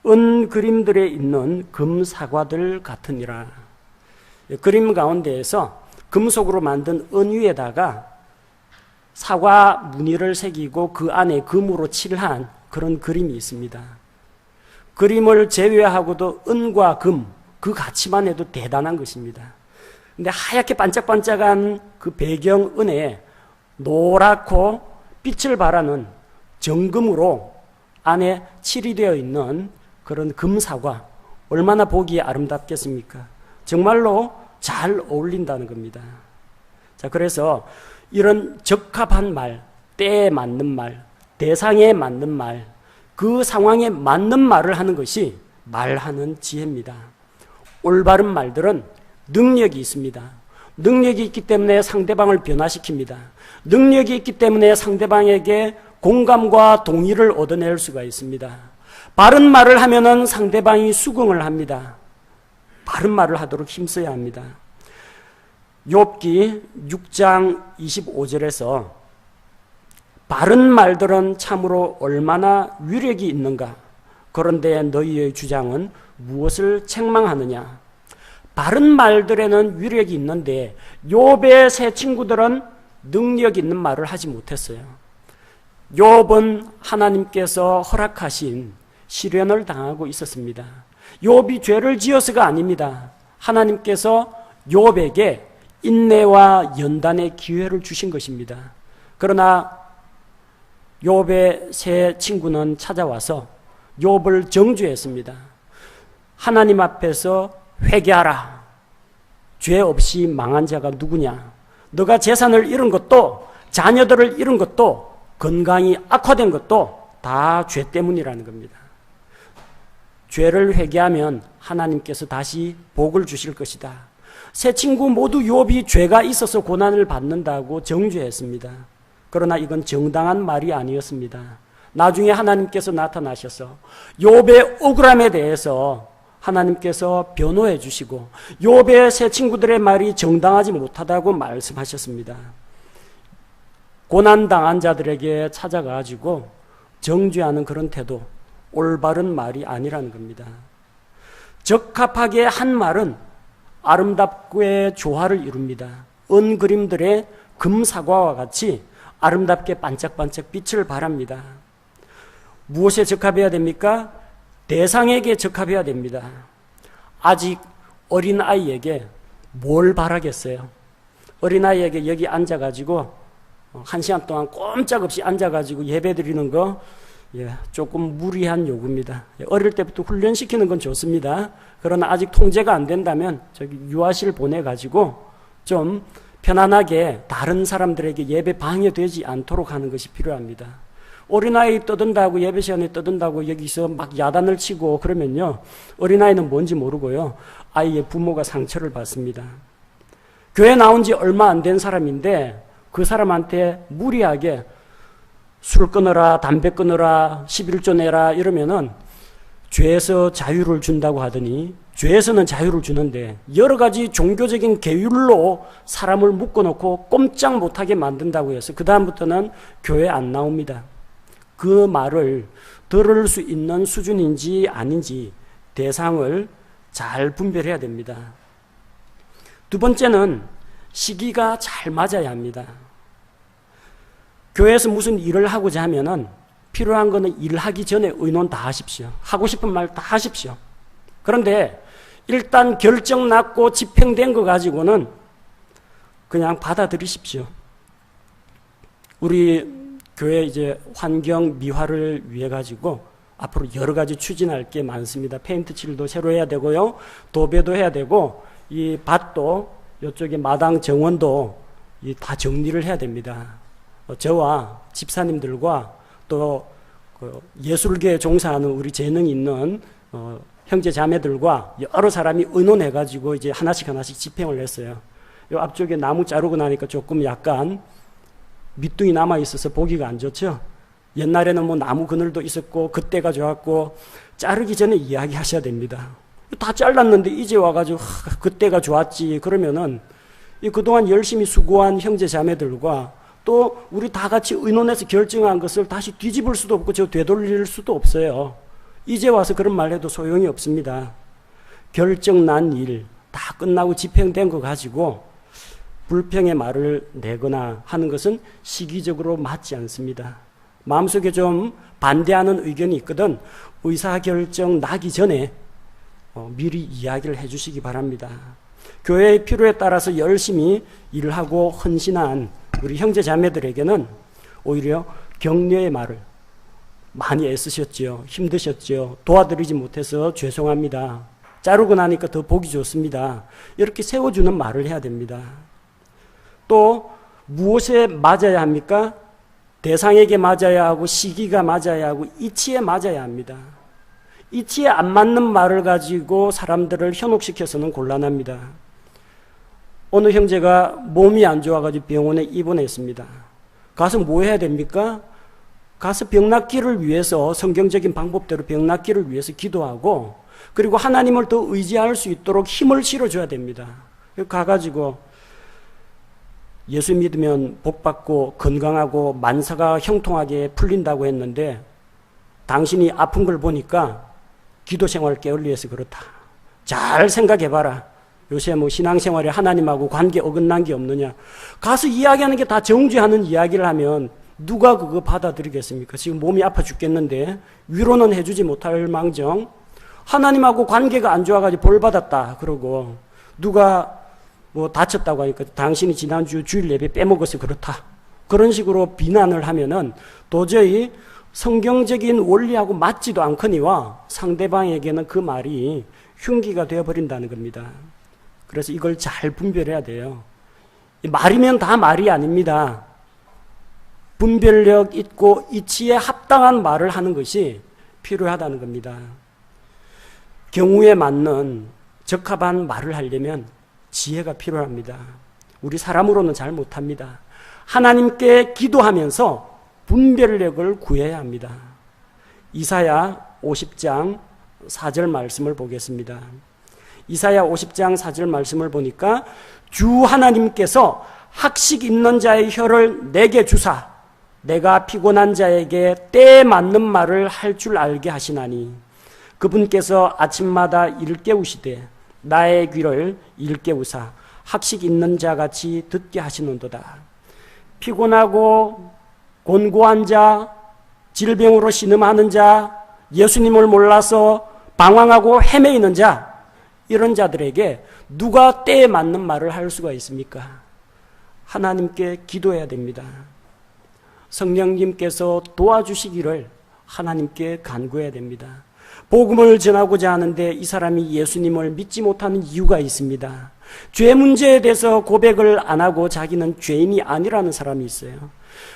은 그림들에 있는 금 사과들 같으니라. 그림 가운데에서 금속으로 만든 은 위에다가 사과 무늬를 새기고 그 안에 금으로 칠한 그런 그림이 있습니다. 그림을 제외하고도 은과 금, 그 가치만 해도 대단한 것입니다. 근데 하얗게 반짝반짝한 그 배경 은혜에 노랗고 빛을 발하는 정금으로 안에 칠이 되어 있는 그런 금사과, 얼마나 보기에 아름답겠습니까? 정말로 잘 어울린다는 겁니다. 자, 그래서 이런 적합한 말, 때에 맞는 말, 대상에 맞는 말, 그 상황에 맞는 말을 하는 것이 말하는 지혜입니다. 올바른 말들은 능력이 있습니다. 능력이 있기 때문에 상대방을 변화시킵니다. 능력이 있기 때문에 상대방에게 공감과 동의를 얻어낼 수가 있습니다. 바른 말을 하면은 상대방이 수긍을 합니다. 바른 말을 하도록 힘써야 합니다. 욥기 6장 25절에서 바른 말들은 참으로 얼마나 위력이 있는가. 그런데 너희의 주장은 무엇을 책망하느냐. 바른 말들에는 위력이 있는데 욥의 세 친구들은 능력 있는 말을 하지 못했어요. 욥은 하나님께서 허락하신 시련을 당하고 있었습니다. 욥이 죄를 지어서가 아닙니다. 하나님께서 욥에게 인내와 연단의 기회를 주신 것입니다. 그러나 욥의 세 친구는 찾아와서 욥을 정죄했습니다. 하나님 앞에서 회개하라. 죄 없이 망한 자가 누구냐? 너가 재산을 잃은 것도, 자녀들을 잃은 것도, 건강이 악화된 것도 다 죄 때문이라는 겁니다. 죄를 회개하면 하나님께서 다시 복을 주실 것이다. 세 친구 모두 욥이 죄가 있어서 고난을 받는다고 정죄했습니다. 그러나 이건 정당한 말이 아니었습니다. 나중에 하나님께서 나타나셔서 욥의 억울함에 대해서 하나님께서 변호해 주시고 욥의 세 친구들의 말이 정당하지 못하다고 말씀하셨습니다. 고난당한 자들에게 찾아가지고 정죄하는 그런 태도, 올바른 말이 아니라는 겁니다. 적합하게 한 말은 아름답게 조화를 이룹니다. 은그림들의 금사과와 같이 아름답게 반짝반짝 빛을 발합니다. 무엇에 적합해야 됩니까? 대상에게 적합해야 됩니다. 아직 어린아이에게 뭘 바라겠어요? 어린아이에게 여기 앉아가지고 1시간 동안 꼼짝없이 앉아가지고 예배 드리는 거 조금 무리한 요구입니다. 어릴 때부터 훈련시키는 건 좋습니다. 그러나 아직 통제가 안 된다면 저기 유아실 보내가지고 좀 편안하게 다른 사람들에게 예배 방해되지 않도록 하는 것이 필요합니다. 어린아이 떠든다고 예배 시간에 떠든다고 여기서 막 야단을 치고 그러면요, 어린아이는 뭔지 모르고요, 아이의 부모가 상처를 받습니다. 교회 나온 지 얼마 안 된 사람인데 그 사람한테 무리하게 술 끊어라, 담배 끊어라, 11조 내라 이러면은 죄에서 자유를 준다고 하더니 죄에서는 자유를 주는데 여러 가지 종교적인 계율로 사람을 묶어놓고 꼼짝 못하게 만든다고 해서 그 다음부터는 교회 안 나옵니다. 그 말을 들을 수 있는 수준인지 아닌지 대상을 잘 분별해야 됩니다. 두 번째는 시기가 잘 맞아야 합니다. 교회에서 무슨 일을 하고자 하면은 필요한 거는 일하기 전에 의논 다 하십시오. 하고 싶은 말 다 하십시오. 그런데 일단 결정 났고 집행된 거 가지고는 그냥 받아들이십시오. 우리 교회 이제 환경 미화를 위해 가지고 앞으로 여러 가지 추진할 게 많습니다. 페인트 칠도 새로 해야 되고요, 도배도 해야 되고, 이 밭도 이쪽에 마당 정원도 다 정리를 해야 됩니다. 저와 집사님들과 또 예술계에 종사하는 우리 재능 있는 형제 자매들과 여러 사람이 의논해가지고 이제 하나씩 집행을 했어요. 요 앞쪽에 나무 자르고 나니까 조금 약간 밑둥이 남아 있어서 보기가 안 좋죠. 옛날에는 뭐 나무 그늘도 있었고 그때가 좋았고 자르기 전에 이야기하셔야 됩니다. 다 잘랐는데 이제 와가지고 그때가 좋았지 그러면은 그동안 열심히 수고한 형제 자매들과 또 우리 다 같이 의논해서 결정한 것을 다시 뒤집을 수도 없고 저 되돌릴 수도 없어요. 이제 와서 그런 말 해도 소용이 없습니다. 결정 난 일 다 끝나고 집행된 거 가지고 불평의 말을 내거나 하는 것은 시기적으로 맞지 않습니다. 마음속에 좀 반대하는 의견이 있거든 의사결정 나기 전에 미리 이야기를 해주시기 바랍니다. 교회의 필요에 따라서 열심히 일하고 헌신한 우리 형제 자매들에게는 오히려 격려의 말을 많이 애쓰셨죠. 힘드셨죠. 도와드리지 못해서 죄송합니다. 자르고 나니까 더 보기 좋습니다. 이렇게 세워주는 말을 해야 됩니다. 또 무엇에 맞아야 합니까? 대상에게 맞아야 하고 시기가 맞아야 하고 이치에 맞아야 합니다. 이치에 안 맞는 말을 가지고 사람들을 현혹시켜서는 곤란합니다. 어느 형제가 몸이 안 좋아가지고 병원에 입원했습니다. 가서 뭐 해야 됩니까? 가서 병 낫기를 위해서 성경적인 방법대로 병 낫기를 위해서 기도하고 그리고 하나님을 더 의지할 수 있도록 힘을 실어줘야 됩니다. 가가지고 예수 믿으면 복받고 건강하고 만사가 형통하게 풀린다고 했는데 당신이 아픈 걸 보니까 기도 생활을 게을리해서 그렇다. 잘 생각해봐라. 요새 뭐 신앙생활에 하나님하고 관계 어긋난 게 없느냐. 가서 이야기하는 게 다 정죄하는 이야기를 하면 누가 그거 받아들이겠습니까? 지금 몸이 아파 죽겠는데 위로는 해주지 못할 망정 하나님하고 관계가 안 좋아가지고 벌 받았다. 그러고 누가 뭐 다쳤다고 하니까 당신이 지난주 주일 예배 빼먹어서 그렇다. 그런 식으로 비난을 하면은 도저히 성경적인 원리하고 맞지도 않거니와 상대방에게는 그 말이 흉기가 되어버린다는 겁니다. 그래서 이걸 잘 분별해야 돼요. 말이면 다 말이 아닙니다. 분별력 있고 이치에 합당한 말을 하는 것이 필요하다는 겁니다. 경우에 맞는 적합한 말을 하려면 지혜가 필요합니다. 우리 사람으로는 잘 못합니다. 하나님께 기도하면서 분별력을 구해야 합니다. 이사야 50장 4절 말씀을 보겠습니다. 이사야 50장 4절 말씀을 보니까 주 하나님께서 학식 있는 자의 혀를 내게 주사 내가 피곤한 자에게 때에 맞는 말을 할 줄 알게 하시나니 그분께서 아침마다 일깨우시되 나의 귀를 일깨우사 학식 있는 자같이 듣게 하시는도다. 피곤하고 곤고한 자, 질병으로 신음하는 자, 예수님을 몰라서 방황하고 헤매이는 자, 이런 자들에게 누가 때에 맞는 말을 할 수가 있습니까? 하나님께 기도해야 됩니다. 성령님께서 도와주시기를 하나님께 간구해야 됩니다. 복음을 전하고자 하는데 이 사람이 예수님을 믿지 못하는 이유가 있습니다. 죄 문제에 대해서 고백을 안 하고 자기는 죄인이 아니라는 사람이 있어요.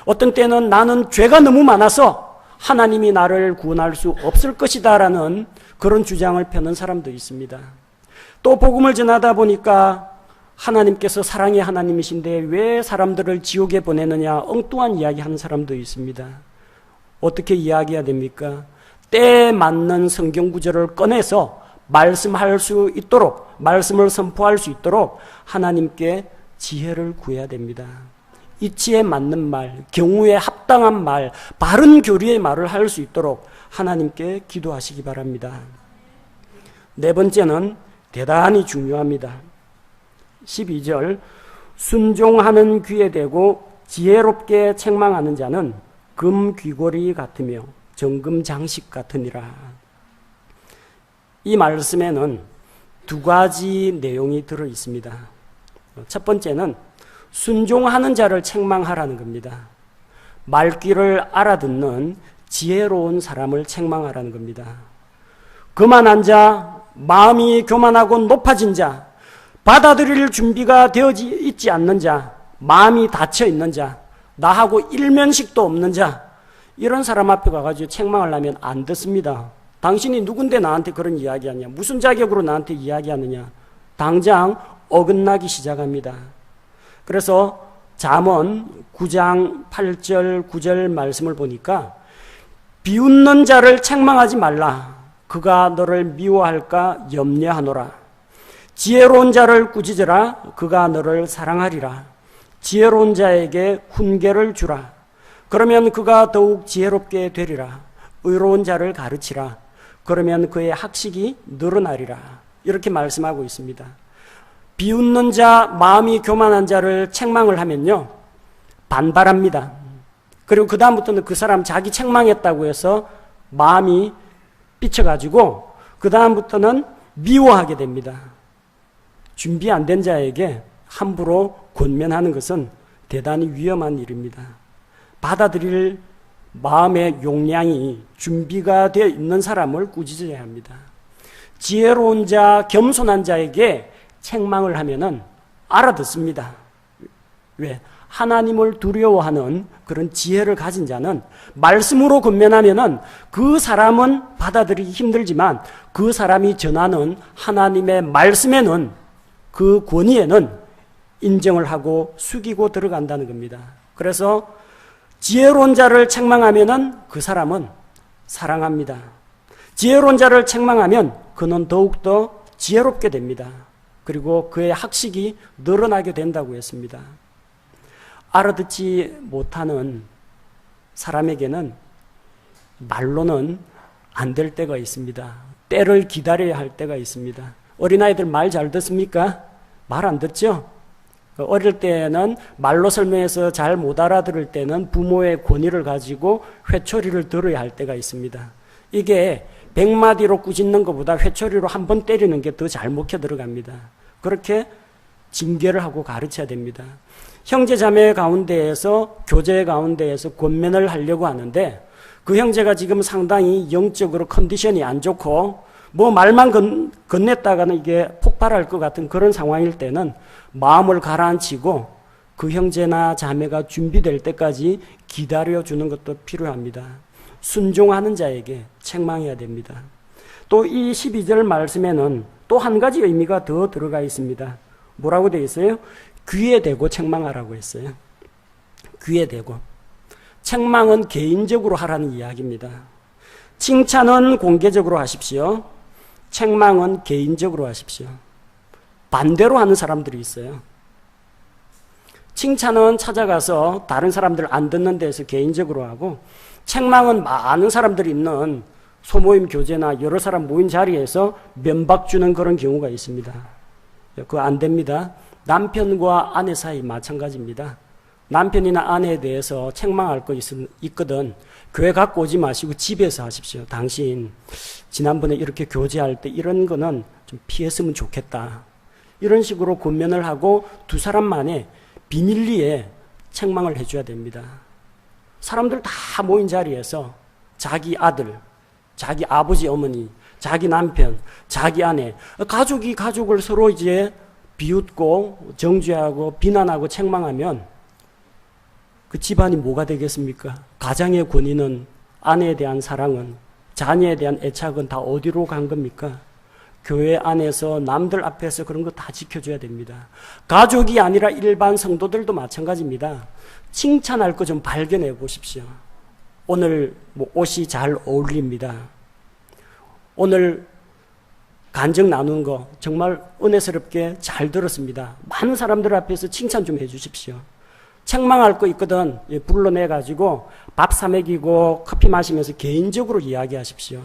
어떤 때는 나는 죄가 너무 많아서 하나님이 나를 구원할 수 없을 것이다 라는 그런 주장을 펴는 사람도 있습니다. 또 복음을 전하다 보니까 하나님께서 사랑의 하나님이신데 왜 사람들을 지옥에 보내느냐 엉뚱한 이야기 하는 사람도 있습니다. 어떻게 이야기해야 됩니까? 때에 맞는 성경 구절을 꺼내서 말씀할 수 있도록 말씀을 선포할 수 있도록 하나님께 지혜를 구해야 됩니다. 이치에 맞는 말, 경우에 합당한 말, 바른 교리의 말을 할 수 있도록 하나님께 기도하시기 바랍니다. 네 번째는 대단히 중요합니다. 12절 순종하는 귀에 대고 지혜롭게 책망하는 자는 금 귀걸이 같으며 정금 장식 같으니라. 이 말씀에는 두 가지 내용이 들어 있습니다. 첫 번째는 순종하는 자를 책망하라는 겁니다. 말귀를 알아듣는 지혜로운 사람을 책망하라는 겁니다. 거만한 자, 마음이 교만하고 높아진 자, 받아들일 준비가 되어 있지 않는 자, 마음이 닫혀 있는 자, 나하고 일면식도 없는 자, 이런 사람 앞에 가가지고 책망하려면 안 듣습니다. 당신이 누군데 나한테 그런 이야기하냐? 무슨 자격으로 나한테 이야기하느냐? 당장 어긋나기 시작합니다. 그래서 잠언 9장 8절 9절 말씀을 보니까 비웃는 자를 책망하지 말라. 그가 너를 미워할까 염려하노라. 지혜로운 자를 꾸짖으라. 그가 너를 사랑하리라. 지혜로운 자에게 훈계를 주라. 그러면 그가 더욱 지혜롭게 되리라. 의로운 자를 가르치라. 그러면 그의 학식이 늘어나리라. 이렇게 말씀하고 있습니다. 비웃는 자, 마음이 교만한 자를 책망을 하면요, 반발합니다. 그리고 그 다음부터는 그 사람 자기 책망했다고 해서 마음이 삐쳐가지고 그 다음부터는 미워하게 됩니다. 준비 안 된 자에게 함부로 권면하는 것은 대단히 위험한 일입니다. 받아들일 마음의 용량이 준비가 되어 있는 사람을 꾸짖어야 합니다. 지혜로운 자, 겸손한 자에게 책망을 하면은 알아듣습니다. 왜? 하나님을 두려워하는 그런 지혜를 가진 자는 말씀으로 권면하면은 그 사람은 받아들이기 힘들지만 그 사람이 전하는 하나님의 말씀에는 그 권위에는 인정을 하고 숙이고 들어간다는 겁니다. 그래서 지혜로운 자를 책망하면은 그 사람은 사랑합니다. 지혜로운 자를 책망하면 그는 더욱더 지혜롭게 됩니다. 그리고 그의 학식이 늘어나게 된다고 했습니다. 알아듣지 못하는 사람에게는 말로는 안 될 때가 있습니다. 때를 기다려야 할 때가 있습니다. 어린아이들 말 잘 듣습니까? 말 안 듣죠? 어릴 때는 말로 설명해서 잘 못 알아들을 때는 부모의 권위를 가지고 회초리를 들어야 할 때가 있습니다. 이게 100마디로 꾸짖는 것보다 회초리로 한 번 때리는 게 더 잘 먹혀 들어갑니다. 그렇게 징계를 하고 가르쳐야 됩니다. 형제 자매 가운데에서 교제 가운데에서 권면을 하려고 하는데 그 형제가 지금 상당히 영적으로 컨디션이 안 좋고 뭐 말만 건넸다가는 이게 폭발할 것 같은 그런 상황일 때는 마음을 가라앉히고 그 형제나 자매가 준비될 때까지 기다려주는 것도 필요합니다. 순종하는 자에게 책망해야 됩니다. 또 이 12절 말씀에는 또 한 가지 의미가 더 들어가 있습니다. 뭐라고 되어 있어요? 귀에 대고 책망하라고 했어요. 귀에 대고. 책망은 개인적으로 하라는 이야기입니다. 칭찬은 공개적으로 하십시오. 책망은 개인적으로 하십시오. 반대로 하는 사람들이 있어요. 칭찬은 찾아가서 다른 사람들 안 듣는 데서 개인적으로 하고 책망은 많은 사람들이 있는 소모임 교제나 여러 사람 모인 자리에서 면박 주는 그런 경우가 있습니다. 그거 안 됩니다. 남편과 아내 사이 마찬가지입니다. 남편이나 아내에 대해서 책망할 거 있거든 교회 갖고 오지 마시고 집에서 하십시오. 당신 지난번에 이렇게 교제할 때 이런 거는 좀 피했으면 좋겠다. 이런 식으로 권면을 하고 두 사람만의 비밀리에 책망을 해줘야 됩니다. 사람들 다 모인 자리에서 자기 아들, 자기 아버지, 어머니, 자기 남편, 자기 아내, 가족이 가족을 서로 이제 비웃고 정죄하고 비난하고 책망하면 그 집안이 뭐가 되겠습니까? 가장의 권위는, 아내에 대한 사랑은, 자녀에 대한 애착은 다 어디로 간 겁니까? 교회 안에서 남들 앞에서 그런 거 다 지켜줘야 됩니다. 가족이 아니라 일반 성도들도 마찬가지입니다. 칭찬할 거 좀 발견해 보십시오. 오늘 뭐 옷이 잘 어울립니다. 오늘 간증 나누는 거 정말 은혜스럽게 잘 들었습니다. 많은 사람들 앞에서 칭찬 좀 해주십시오. 책망할 거 있거든 불러내가지고 밥 사 먹이고 커피 마시면서 개인적으로 이야기하십시오.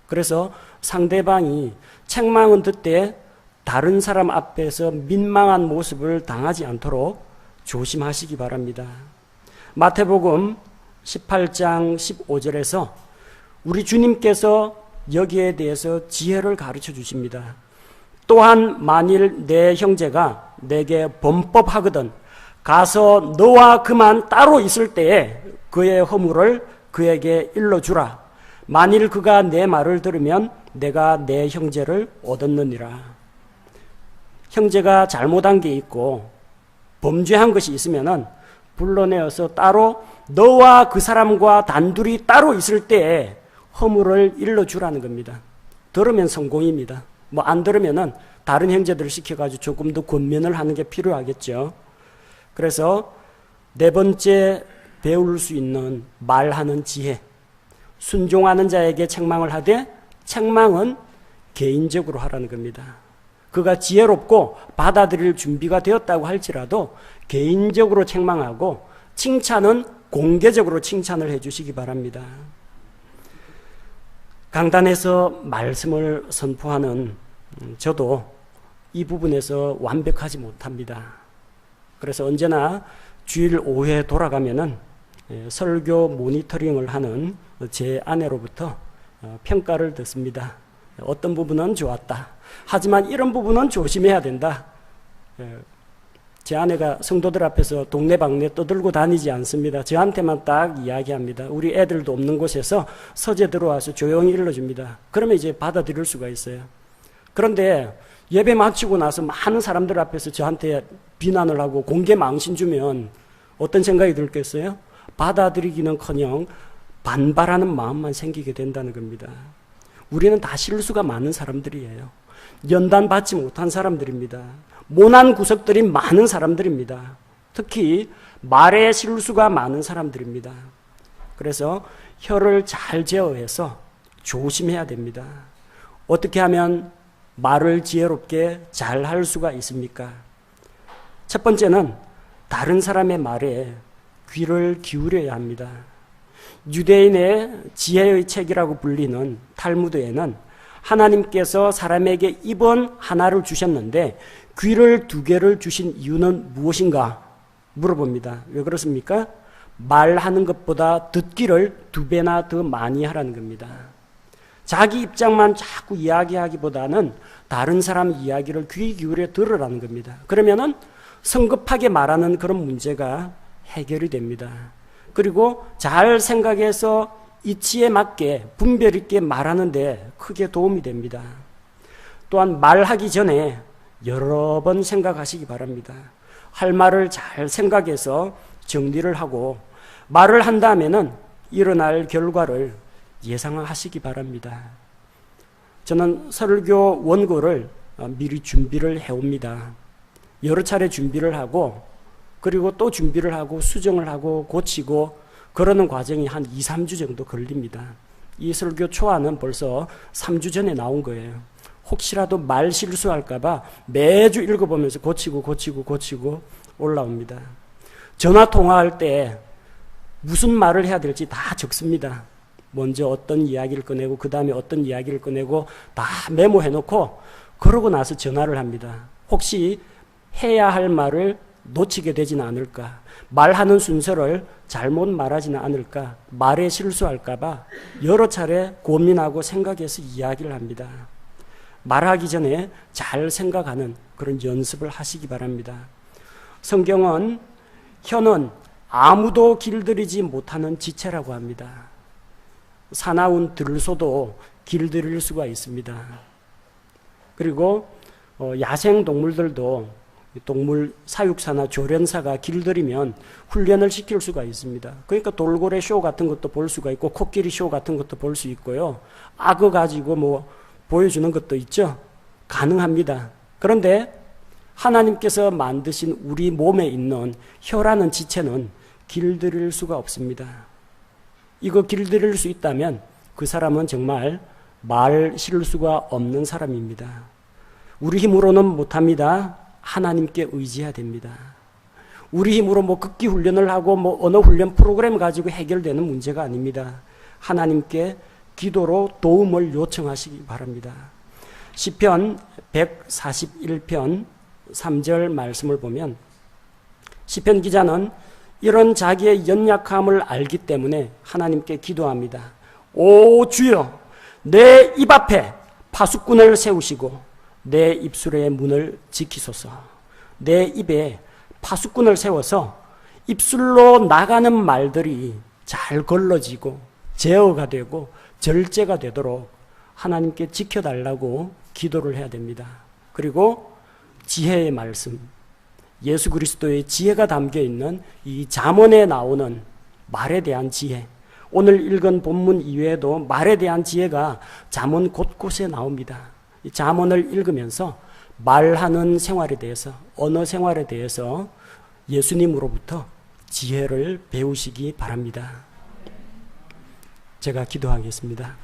그래서 상대방이 책망은 듣되 다른 사람 앞에서 민망한 모습을 당하지 않도록 조심하시기 바랍니다. 마태복음 18장 15절에서 우리 주님께서 여기에 대해서 지혜를 가르쳐 주십니다. 또한 만일 내 형제가 내게 범법하거든 가서 너와 그만 따로 있을 때에 그의 허물을 그에게 일러주라. 만일 그가 내 말을 들으면 내가 내 형제를 얻었느니라. 형제가 잘못한 게 있고 범죄한 것이 있으면은 불러내어서 따로 너와 그 사람과 단둘이 따로 있을 때에 허물을 일러주라는 겁니다. 들으면 성공입니다. 뭐 안 들으면은 다른 형제들을 시켜가지고 조금 더 권면을 하는 게 필요하겠죠. 그래서 네 번째 배울 수 있는 말하는 지혜. 순종하는 자에게 책망을 하되 책망은 개인적으로 하라는 겁니다. 그가 지혜롭고 받아들일 준비가 되었다고 할지라도 개인적으로 책망하고 칭찬은 공개적으로 칭찬을 해주시기 바랍니다. 강단에서 말씀을 선포하는 저도 이 부분에서 완벽하지 못합니다. 그래서 언제나 주일 오후에 돌아가면은 설교 모니터링을 하는 제 아내로부터 평가를 듣습니다. 어떤 부분은 좋았다. 하지만 이런 부분은 조심해야 된다. 제 아내가 성도들 앞에서 동네방네 떠들고 다니지 않습니다. 저한테만 딱 이야기합니다. 우리 애들도 없는 곳에서 서재 들어와서 조용히 일러줍니다. 그러면 이제 받아들일 수가 있어요. 그런데 예배 마치고 나서 많은 사람들 앞에서 저한테 비난을 하고 공개 망신 주면 어떤 생각이 들겠어요? 받아들이기는커녕 반발하는 마음만 생기게 된다는 겁니다. 우리는 다 실수가 많은 사람들이에요. 연단 받지 못한 사람들입니다. 모난 구석들이 많은 사람들입니다. 특히 말에 실수가 많은 사람들입니다. 그래서 혀를 잘 제어해서 조심해야 됩니다. 어떻게 하면 말을 지혜롭게 잘 할 수가 있습니까? 첫 번째는 다른 사람의 말에 귀를 기울여야 합니다. 유대인의 지혜의 책이라고 불리는 탈무드에는 하나님께서 사람에게 입은 하나를 주셨는데 귀를 2개를 주신 이유는 무엇인가 물어봅니다. 왜 그렇습니까? 말하는 것보다 듣기를 2배나 더 많이 하라는 겁니다. 자기 입장만 자꾸 이야기하기보다는 다른 사람 이야기를 귀 기울여 들으라는 겁니다. 그러면은 성급하게 말하는 그런 문제가 해결이 됩니다. 그리고 잘 생각해서 이치에 맞게 분별 있게 말하는 데 크게 도움이 됩니다. 또한 말하기 전에 여러 번 생각하시기 바랍니다. 할 말을 잘 생각해서 정리를 하고 말을 한 다음에는 일어날 결과를 예상하시기 바랍니다. 저는 설교 원고를 미리 준비를 해옵니다. 여러 차례 준비를 하고 그리고 또 준비를 하고 수정을 하고 고치고 그러는 과정이 한 2, 3주 정도 걸립니다. 이 설교 초안은 벌써 3주 전에 나온 거예요. 혹시라도 말 실수할까 봐 매주 읽어보면서 고치고 올라옵니다. 전화 통화할 때 무슨 말을 해야 될지 다 적습니다. 먼저 어떤 이야기를 꺼내고 그 다음에 어떤 이야기를 꺼내고 다 메모해놓고 그러고 나서 전화를 합니다. 혹시 해야 할 말을 놓치게 되지는 않을까, 말하는 순서를 잘못 말하지는 않을까, 말에 실수할까 봐 여러 차례 고민하고 생각해서 이야기를 합니다. 말하기 전에 잘 생각하는 그런 연습을 하시기 바랍니다. 성경은 혀는 아무도 길들이지 못하는 지체라고 합니다. 사나운 들소도 길들일 수가 있습니다. 그리고 야생 동물들도 동물 사육사나 조련사가 길들이면 훈련을 시킬 수가 있습니다. 그러니까 돌고래 쇼 같은 것도 볼 수가 있고 코끼리 쇼 같은 것도 볼 수 있고요. 악어 가지고 보여주는 것도 있죠. 가능합니다. 그런데 하나님께서 만드신 우리 몸에 있는 혀라는 지체는 길들일 수가 없습니다. 이거 길들일 수 있다면 그 사람은 정말 말 실수가 없는 사람입니다. 우리 힘으로는 못합니다. 하나님께 의지해야 됩니다. 우리 힘으로 극기 훈련을 하고 언어 훈련 프로그램 가지고 해결되는 문제가 아닙니다. 하나님께 기도로 도움을 요청하시기 바랍니다. 시편 141편 3절 말씀을 보면 시편 기자는 이런 자기의 연약함을 알기 때문에 하나님께 기도합니다. 오 주여, 내 입 앞에 파수꾼을 세우시고 내 입술의 문을 지키소서. 내 입에 파수꾼을 세워서 입술로 나가는 말들이 잘 걸러지고 제어가 되고 절제가 되도록 하나님께 지켜달라고 기도를 해야 됩니다. 그리고 지혜의 말씀, 예수 그리스도의 지혜가 담겨있는 이 잠언에 나오는 말에 대한 지혜, 오늘 읽은 본문 이외에도 말에 대한 지혜가 잠언 곳곳에 나옵니다. 이 잠언을 읽으면서 말하는 생활에 대해서, 언어 생활에 대해서 예수님으로부터 지혜를 배우시기 바랍니다. 제가 기도하겠습니다.